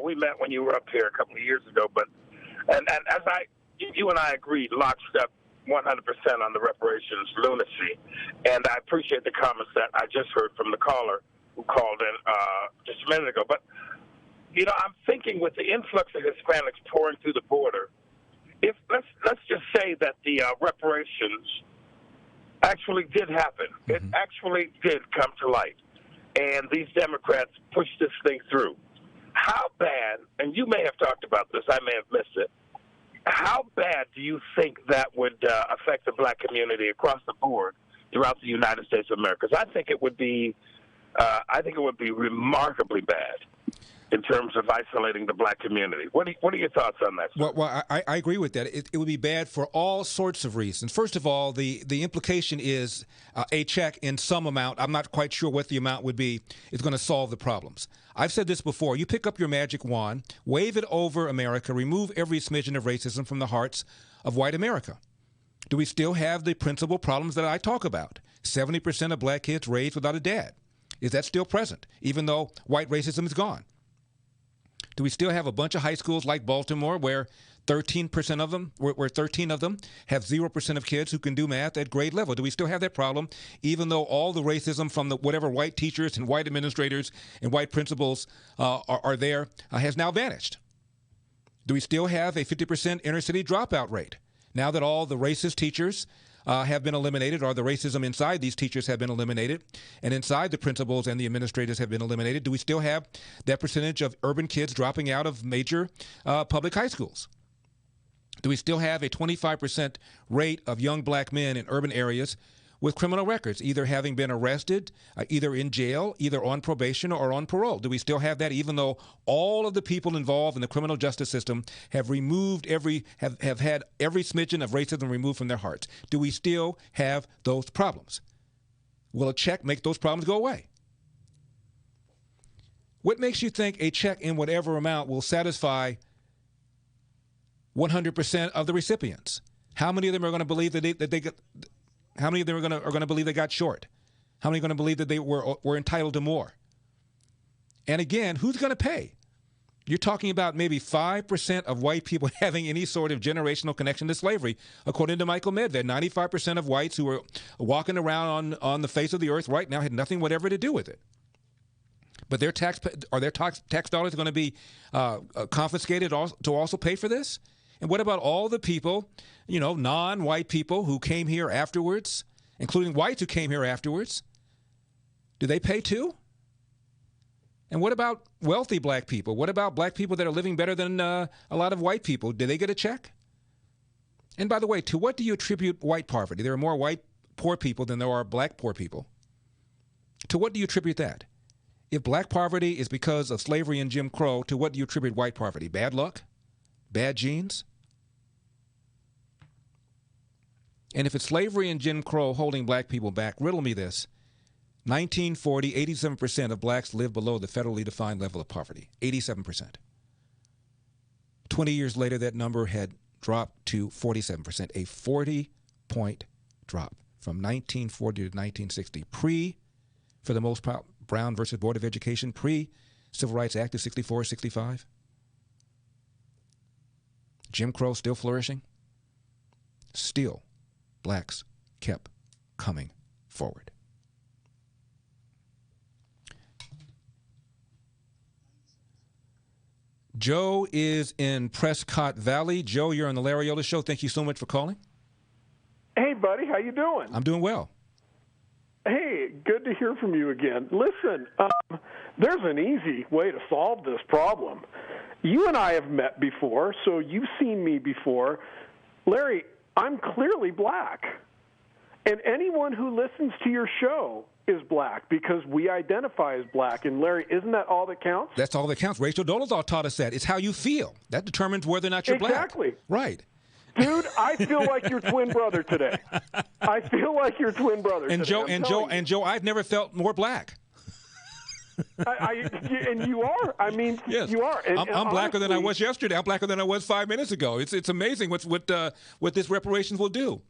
We met when you were up here a couple of years ago, but and as you and I agreed lockstep 100% on the reparations lunacy, and I appreciate the comments that I just heard from the caller who called in just a minute ago. But I'm thinking with the influx of Hispanics pouring through the border, if let's just say that the reparations actually did happen, it actually did come to light, and these Democrats pushed this thing through. How bad, and you may have talked about this, I may have missed it, how bad do you think that would affect the black community across the board throughout the United States of America? Because I think it would be remarkably bad in terms of isolating the black community. What are your thoughts on that? Well, I agree with that. It would be bad for all sorts of reasons. First of all, the implication is a check in some amount. I'm not quite sure what the amount would be. Is going to solve the problems. I've said this before. You pick up your magic wand, wave it over America, remove every smidgen of racism from the hearts of white America. Do we still have the principal problems that I talk about? 70% of black kids raised without a dad. Is that still present, even though white racism is gone? Do we still have a bunch of high schools like Baltimore where 13% of them, where 13 of them have 0% of kids who can do math at grade level? Do we still have that problem, even though all the racism from the whatever white teachers and white administrators and white principals are there has now vanished? Do we still have a 50% inner city dropout rate now that all the racist teachers have been eliminated, or the racism inside these teachers have been eliminated, and inside the principals and the administrators have been eliminated? Do we still have that percentage of urban kids dropping out of major public high schools? Do we still have a 25% rate of young black men in urban areas with criminal records, either having been arrested, either in jail, either on probation or on parole? Do we still have that, even though all of the people involved in the criminal justice system have have had every smidgen of racism removed from their hearts? Do we still have those problems? Will a check make those problems go away? What makes you think a check in whatever amount will satisfy 100% of the recipients? How many of them are going to believe that they got? How many of them are going to believe they got short? How many are going to believe that they were entitled to more? And again, who's going to pay? You're talking about maybe 5% of white people having any sort of generational connection to slavery, according to Michael Medved. 95% of whites who are walking around on the face of the earth right now had nothing whatever to do with it. But their tax dollars going to be confiscated to also pay for this? And what about all the people, non-white people who came here afterwards, including whites who came here afterwards? Do they pay too? And what about wealthy black people? What about black people that are living better than a lot of white people? Do they get a check? And by the way, to what do you attribute white poverty? There are more white poor people than there are black poor people. To what do you attribute that? If black poverty is because of slavery and Jim Crow, to what do you attribute white poverty? Bad luck? Bad genes? And if it's slavery and Jim Crow holding black people back, riddle me this. 1940, 87% of blacks lived below the federally defined level of poverty. 87%. 20 years later, that number had dropped to 47%, a 40-point drop from 1940 to 1960. For the most part, Brown versus Board of Education, pre-Civil Rights Act of 64, 65. Jim Crow still flourishing. Still, blacks kept coming forward. Joe is in Prescott Valley. Joe, you're on the Larry Elder Show. Thank you so much for calling. Hey, buddy. How you doing? I'm doing well. Hey, good to hear from you again. Listen, there's an easy way to solve this problem. You and I have met before, so you've seen me before. Larry, I'm clearly black. And anyone who listens to your show is black because we identify as black. And Larry, isn't that all that counts? That's all that counts. Rachel Dolezal taught us that. It's how you feel. That determines whether or not you're black. Exactly. Right. Dude, I feel like your twin brother today. I feel like your twin brother and today. Joe, I've never felt more black. And you are. I mean, yes. You are. And, I'm blacker than I was yesterday. I'm blacker than I was 5 minutes ago. It's amazing what this reparations will do.